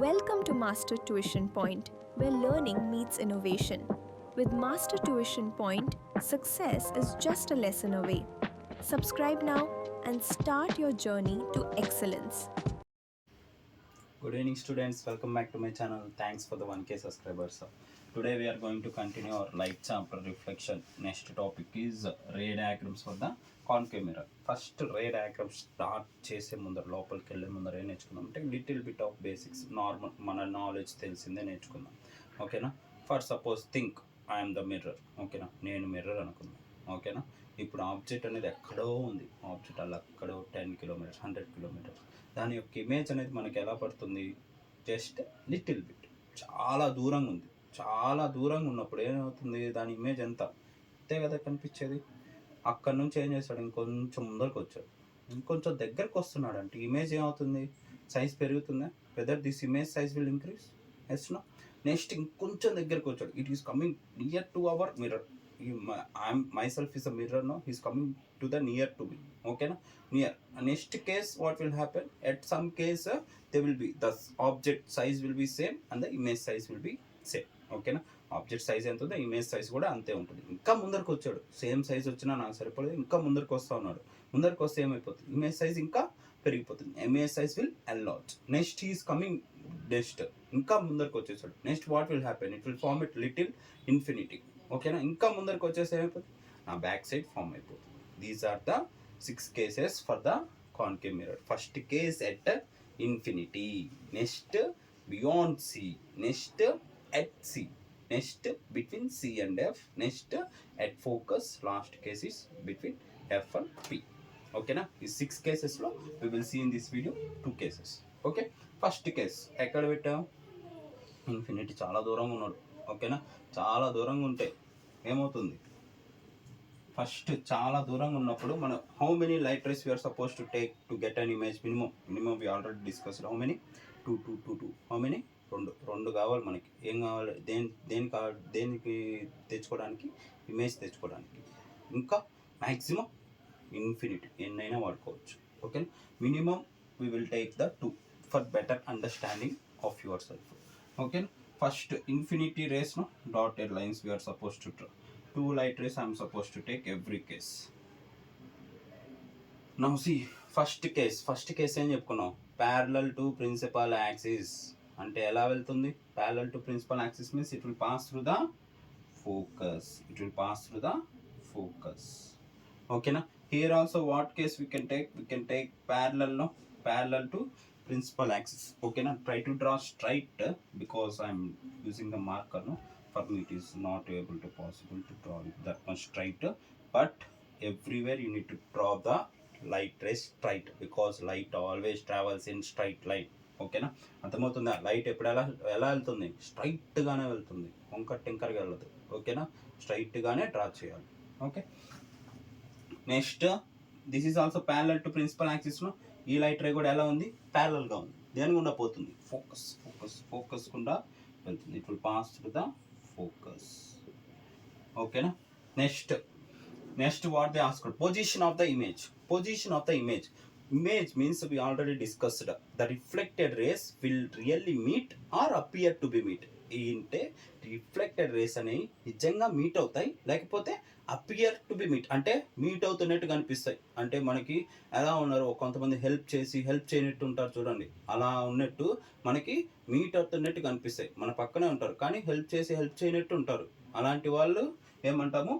Welcome to Master Tuition Point, where learning meets innovation. With Master Tuition Point, success is just a lesson away. Subscribe now and start your journey to excellence. Good evening students, welcome back to my channel. Thanks for the 1k subscribers. Today we are going to continue our light sample reflection. Next topic is ray diagrams for the concave mirror. First ray diagram start చేసే ముందర లోపలికి వెళ్ళే ముందర ఏం నేర్చుకుందాం అంటే little bit of basics normal మన knowledge తెలిసిందే నేర్చుకుందాం. ఓకేనా? For suppose think I'm the mirror. ఓకేనా? నేను మిర్రర్ అనుకుందాం. ఓకేనా? ఇప్పుడు ఆబ్జెక్ట్ అనేది ఎక్కడో ఉంది. ఆబ్జెక్ట్ అలా ఎక్కడో 10 కిలోమీటర్స్ 100 కిలోమీటర్స్. దాని యొక్క ఇమేజ్ అనేది మనకి ఎలా పడుతుంది? జస్ట్ లిటిల్ బిట్, చాలా దూరంగా ఉంది. చాలా దూరంగా ఉన్నప్పుడు ఏమవుతుంది? దాని ఇమేజ్ ఎంత అంతే కదా కనిపించేది. అక్కడ నుంచి ఏం చేస్తాడు? ఇంకొంచెం ముందరకు వచ్చాడు, ఇంకొంచెం దగ్గరకు వస్తున్నాడు అంటే ఇమేజ్ ఏమవుతుంది? సైజ్ పెరుగుతుందా? Whether this image size will increase? Yes no? Next ఇంకొంచెం దగ్గరకు వచ్చాడు, it is coming near to our mirror. I'm myself is a mirror now, he's coming to the near to me. Okay na? Near. Next case what will happen? At some case there will be the object size will be same and the image size will be same. Okay na? Object size ఎంత ఉందో image size కూడా అంతే ఉంటుంది. ఇంకా ముందరకు వచ్చాడు, same size వచ్చినా నాకు సరిపోలేదు, ఇంకా ముందరకు వస్తూ ఉన్నాడు. ముందరకు వస్తే ఏమైపోతుంది? ఇమేజ్ సైజ్ ఇంకా పెరిగిపోతుంది. Image size will enlarge. Next is coming, next ఇంకా ముందరకు వచ్చేసాడు. Next what will happen? It will form it little infinity. ఓకేనా? ఇంకా ముందరకు వచ్చేసి ఏమైపోతుంది? నా బ్యాక్ సైడ్ ఫామ్ అయిపోతుంది. These are the 6 cases for the concave mirror. First case at infinity, next beyond C, next at C, next between C and F, next at focus, last case is between F and P. ఓకేనా? ఈ 6 కేసెస్లో we will see in this video 2 cases. Okay, first case ఎక్కడ పెట్టాం? Infinity, చాలా దూరంగా ఉన్నాడు. ఓకేనా? చాలా దూరంగా ఉంటే ఏమవుతుంది? ఫస్ట్ చాలా దూరంగా ఉన్నప్పుడు మనం how many light rays we are suppose to take to get an image? Minimum we already discussed. How many? Two. How many? రెండు కావాలి మనకి. ఏం కావాలి? దేనికి తెచ్చుకోవడానికి? ఇమేజ్ తెచ్చుకోవడానికి. ఇంకా మ్యాక్సిమం ఇన్ఫినిటీ ఎన్నైనా వాడుకోవచ్చు. Okay, minimum we will take the 2 for better understanding of yourself. Okay, first infinity rays, no dotted lines we are supposed to draw. 2 light rays I am supposed to take every case. Now see, first case ఏం చెప్పుకున్నాం? parallel to principal axis అంటే ఎలా వెళ్తుంది? parallel to principal axis means it will pass through the focus. Okay na? Here also what case we can take parallel, no, parallel to principal axis. Okay na? Try to draw straight because I am using the marker, no, for me it is not able to possible to draw it that much straight, but everywhere you need to draw the light rays straight because light always travels in straight line. ఓకేనా? అర్థమవుతుందా? Light ఎప్పుడు ఎలా వెళ్తుంది? స్ట్రైట్గానే వెళ్తుంది, వంకర్ టింకర్గా వెళ్ళదు. ఓకేనా? స్ట్రైట్గానే డ్రా చేయాలి. Okay, next this is also parallel to principal axis. లో ఈ లైట్ రే కూడా ఎలా ఉంది? ప్యారలల్గా ఉంది. దేని గుండా పోతుంది? ఫోకస్ గుండా వెళ్తుంది. It will pass through the focus. ఓకేనా? Next what they asked? Position of the image. Image means we already discussed. The reflected rays will really meet or appear to be meet. అంటే reflected race అనేవి నిజంగా meet అవుతాయి, లేకపోతే appear to be meet అంటే meet అవుతున్నట్టు కనిపిస్తాయి. అంటే మనకి ఎలా ఉన్నారు? కొంతమంది హెల్ప్ చేయనట్టు ఉంటారు చూడండి, అలా ఉన్నట్టు మనకి మీట్ అవుతున్నట్టు కనిపిస్తాయి. మన పక్కనే ఉంటారు కానీ హెల్ప్ చేయనట్టు ఉంటారు. అలాంటి వాళ్ళు ఏమంటాము?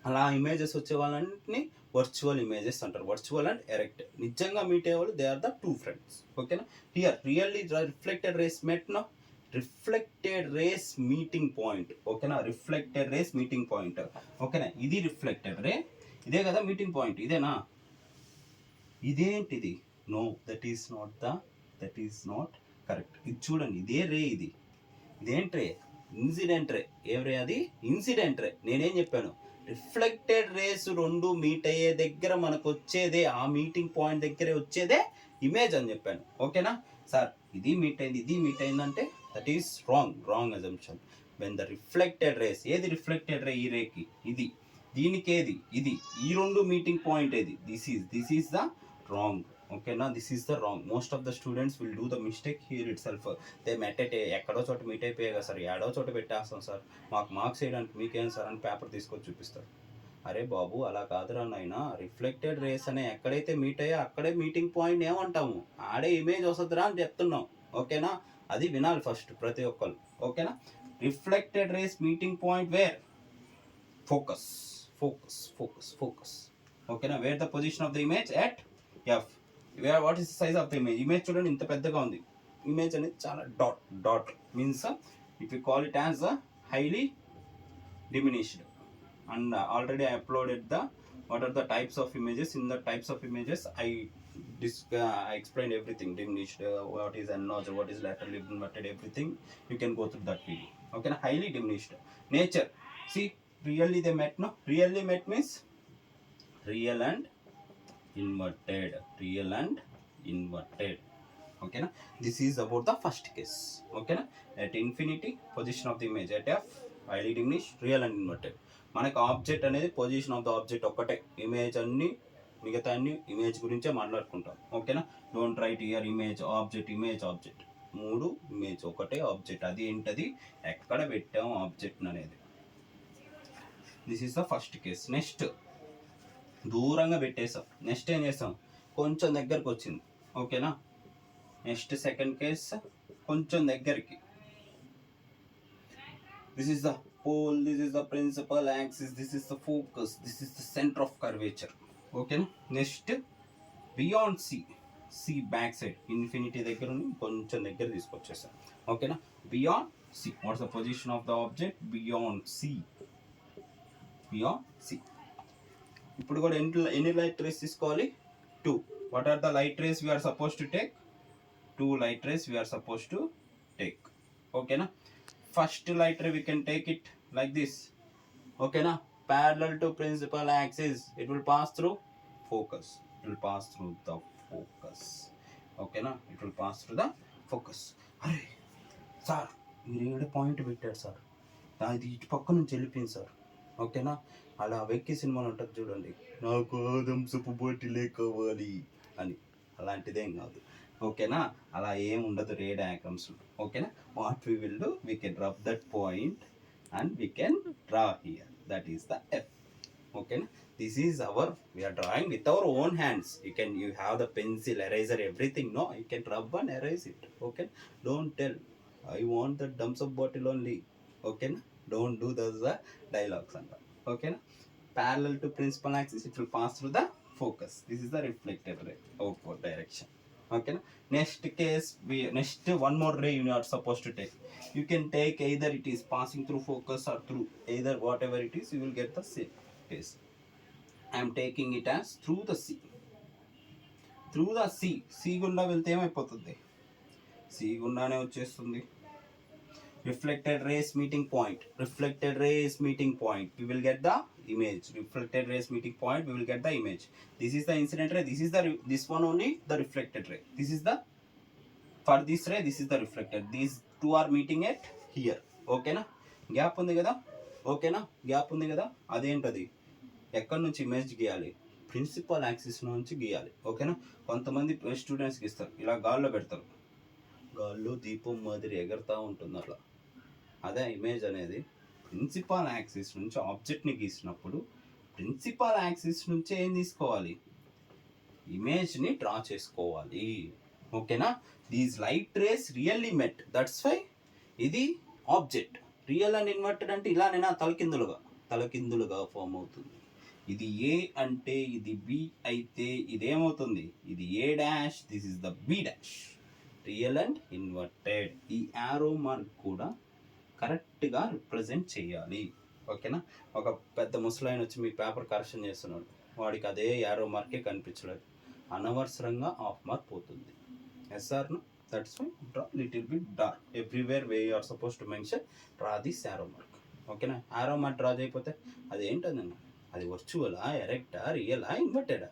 అలా ఇమేజెస్ వచ్చే వాళ్ళని వర్చువల్ ఇమేజెస్ అంటారు. Virtual and erect. నిజంగా మీట్ అయ్యేవాళ్ళు దే ఆర్ ద 2 friends. ఓకేనా? Here really reflected rays met, no, reflected rays meeting point. ఓకేనా? Reflected rays meeting point. ఓకేనా? ఇది రిఫ్లెక్టెడ్ రే, ఇదే కదా మీటింగ్ పాయింట్. ఇదేనా? ఇదేంటిది? No, that is not correct. ఇది చూడండి, ఇదే రే. ఇదేంటి రే? Incident ray. ఏం రే అది? Incident ray. నేనేం చెప్పాను? రిఫ్లెక్టెడ్ రేస్ రెండు మీట్ అయ్యే దగ్గర మనకు వచ్చేదే, ఆ మీటింగ్ పాయింట్ దగ్గరే వచ్చేదే ఇమేజ్ అని చెప్పాను. ఓకేనా సార్? ఇది మీట్ అయిందంటే that is wrong assumption. When the reflected race, ఏది రిఫ్లెక్టెడ్ రే? ఈ రేకి దీనికి ఏది? ఇది. ఈ రెండు మీటింగ్ పాయింట్ ఏది? This is the wrong. Okay, now this is the wrong. Most of the students will do the mistake here itself. They met at ఎక్కడో చోట మీట్ అయిపోయాయి కదా సార్, ఏడో చోట పెట్టేస్తాం సార్, మాకు మార్క్స్ వేయడానికి మీకేం సార్ అని పేపర్ తీసుకొచ్చి చూపిస్తారు. అరే బాబు అలా కాదురా నాయనా, రిఫ్లెక్టెడ్ రేస్ అనే ఎక్కడైతే మీట్ అయ్యో అక్కడే మీటింగ్ పాయింట్ ఏమంటాము, ఆడే ఇమేజ్ వస్తుందిరా అని చెప్తున్నాం. ఓకేనా, అది వినాలి ఫస్ట్ ప్రతి ఒక్కరు. ఓకేనా, reflected rays meeting point where focus focus focus focus. ఓకేనా, where the position of the image at F. Where what is the size of the image. Image చూడండి ఇంత పెద్దగా ఉంది. ఇమేజ్ అనేది చాలా dot dot means if you call it as highly diminished. And already I uploaded the what are the types of images. In the types of images I explained everything, diminished, what is enlarged, what is laterally inverted, everything. You can go through that video. Okay, highly diminished. Nature, see, really they met, no, really met means real and inverted, real and inverted. Okay, na? This is about the first case. Okay, na? At infinity, position of the image at f, highly diminished, real and inverted. మనకి object అనేది position of the object ఒక్కటే, image అన్ని మిగతా అన్ని image గురించే మాట్లాడుకుంటాం. ఓకేనా, don't write year image object image object, మూడు ఇమేజ్ ఒకటే ఆబ్జెక్ట్. అది ఏంటది, ఎక్కడ పెట్టాం ఆబ్జెక్ట్ అనేది. This is the first case. Next దూరంగా పెట్టేసాం. నెక్స్ట్ ఏం చేస్తాం, కొంచెం దగ్గరకు వచ్చింది. ఓకేనా, నెక్స్ట్ సెకండ్ కేస్ కొంచెం దగ్గరికి. This is the pole, this is the principal axis, this is the focus, this is the center of curvature. Okay, next beyond c, c back side, infinity దగ్గర నుండి కొంచెం దగ్గర తీసుకొచ్చేసాం. ఓకేనా, beyond c, what's the position of the object beyond c, beyond c. ఇప్పుడు కూడా ఎన్ని light race తీసుకోవాలి, 2. what are the light rays we are supposed to take, 2 light rays we are supposed to take. ఓకేనా, first light ray we can take it like this. Okay na, parallel to principal axis, it will pass through focus, it will pass through the focus. Okay na, it will pass through the focus. అరే sir మీరు ఏడు point పెట్టారు sir, అది ఇటు పక్క నుంచి వెళ్ళిపోయింది sir. ఓకేనా, అలా వెక్కి సినిమాలు ఉంటుంది చూడండి, నాకు ఆదంసపు బాటిలే కావాలి అని, అలాంటిదేం కాదు. ఓకేనా, అలా ఏం ఉండదు రే డయాగ్రామ్స్. ఓకేనా, what we will do, we can rub that point and we can draw here, that is the F. Okay, this is our, we are drawing with our own hands. You have the pencil, eraser, everything, no, you can rub and erase it. Okay, don't tell I want the dumps of bottle only. Okay, don't do those dialogues and all. Okay, parallel to principal axis, it will pass through the focus. This is the reflected ray outward direction. Okay, next case, next one more ray you are supposed to take. You can take either it is passing through focus or through either whatever it is, you will get the same case. I am taking it as through the C. Through the C, C గుండా వెళ్తే ఏమైపోతుంది, C గుండానే వచ్చేస్తుంది. Reflected rays meeting point, reflected rays meeting point, we will get the image. Reflected rays meeting point, we will get the image. This is the incident ray, this is the this one only the reflected ray, this is the for this ray, this is the reflected. These two are meeting at here. ఓకేనా, gap ఉంది కదా. ఓకేనా, gap ఉంది కదా, అదేంటది, ఎక్కడి నుంచి image గీయాలి, ప్రిన్సిపల్ యాక్సిస్ నుంచి గీయాలి. ఓకేనా, కొంతమంది స్టూడెంట్స్కి ఇస్తారు, ఇలా గాల్లో పెడతారు, గాల్లో దీపం మాదిరి ఎగరుతూ ఉంటుంది అట్లా. అదే ఇమేజ్ అనేది ప్రిన్సిపల్ యాక్సిస్ నుంచి ఆబ్జెక్ట్ని గీసినప్పుడు ప్రిన్సిపల్ యాక్సిస్ నుంచి ఏం తీసుకోవాలి, ఇమేజ్ని డ్రా చేసుకోవాలి. ఓకేనా, these light rays really met, that's why ఇది ఆబ్జెక్ట్. రియల్ అండ్ ఇన్వర్టెడ్ అంటే ఇలానేనా, తలకిందులుగా ఫామ్ అవుతుంది. ఇది ఏ అంటే ఇది బి అయితే ఇదేమవుతుంది, ఇది A dash, this is the B dash. Real and inverted. ఈ యారో మార్క్ కూడా కరెక్ట్గా రిప్రజెంట్ చేయాలి. ఓకేనా, ఒక పెద్ద ముసలాయన వచ్చి మీ పేపర్ కరెక్షన్ చేస్తున్నాడు, వాడికి అదే యారో మార్కే కనిపించలేదు, అనవసరంగా హాఫ్ మార్క్ పోతుంది. Yes or no, that's why draw little bit dark everywhere way you are suppose to mention, draw this arrow mark. ఓకేనా, యారో మార్క్ డ్రా చేయకపోతే అది ఏంటండి, అది వర్చువలా, ఎరెక్టా, రియలా, ఇన్వర్టెడా?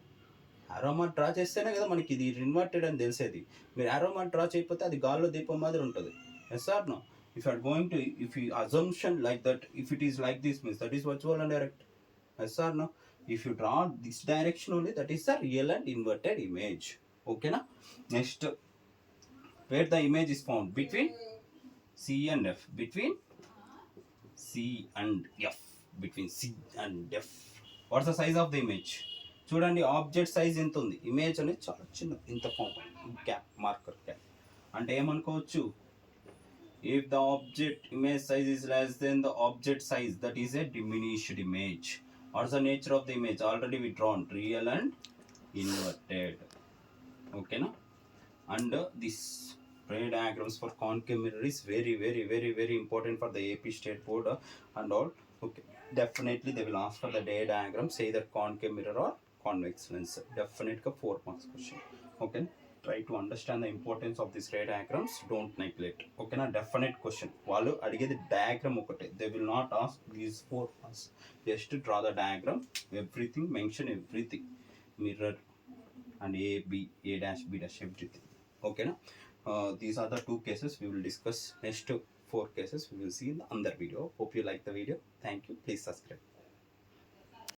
యారో మార్క్ డ్రా చేస్తేనే కదా మనకి ఇది ఇన్వర్టెడ్ అని తెలిసేది. మీరు యారో మార్క్ డ్రా చేయకపోతే అది గాల్లో దీపం మాదిరి ఉంటుంది. Yes or no, if you are going to, if you assumption like that, if it is like this means that is virtual and direct. Yes or no, if you draw this direction only, that is the real and inverted image. ఓకేనా. Next where the image is found between C and F, between C and F, between C and F. What's the size of the image? చూడండి object size ఎంత ఉంది, image అనేది చాలా చిన్న ఇంత form gap, marker gap. అంటే ఏమనుకోవచ్చు, if the object image size is less than the object size, that is a diminished image. What's the nature of the image? Already we drawn real and inverted. Okay na. And this ray diagrams for concave mirror is very important for the AP state board and all. Okay, definitely they will ask for the ray diagrams, either concave mirror or convex lens. Definitely 4 marks question. Okay, try to understand the importance of these ray diagrams, don't neglect. Okay na, definite question. వాళ్ళు అడిగేది diagram ఒకటే, they will not ask these 4 marks. Just draw the diagram, everything, mention everything, mirror and a b, a dash, b dash, everything. Okay na. These are the 2 cases we will discuss. Next 4 cases we will see in the other video. Hope you like the video. Thank you. Please subscribe.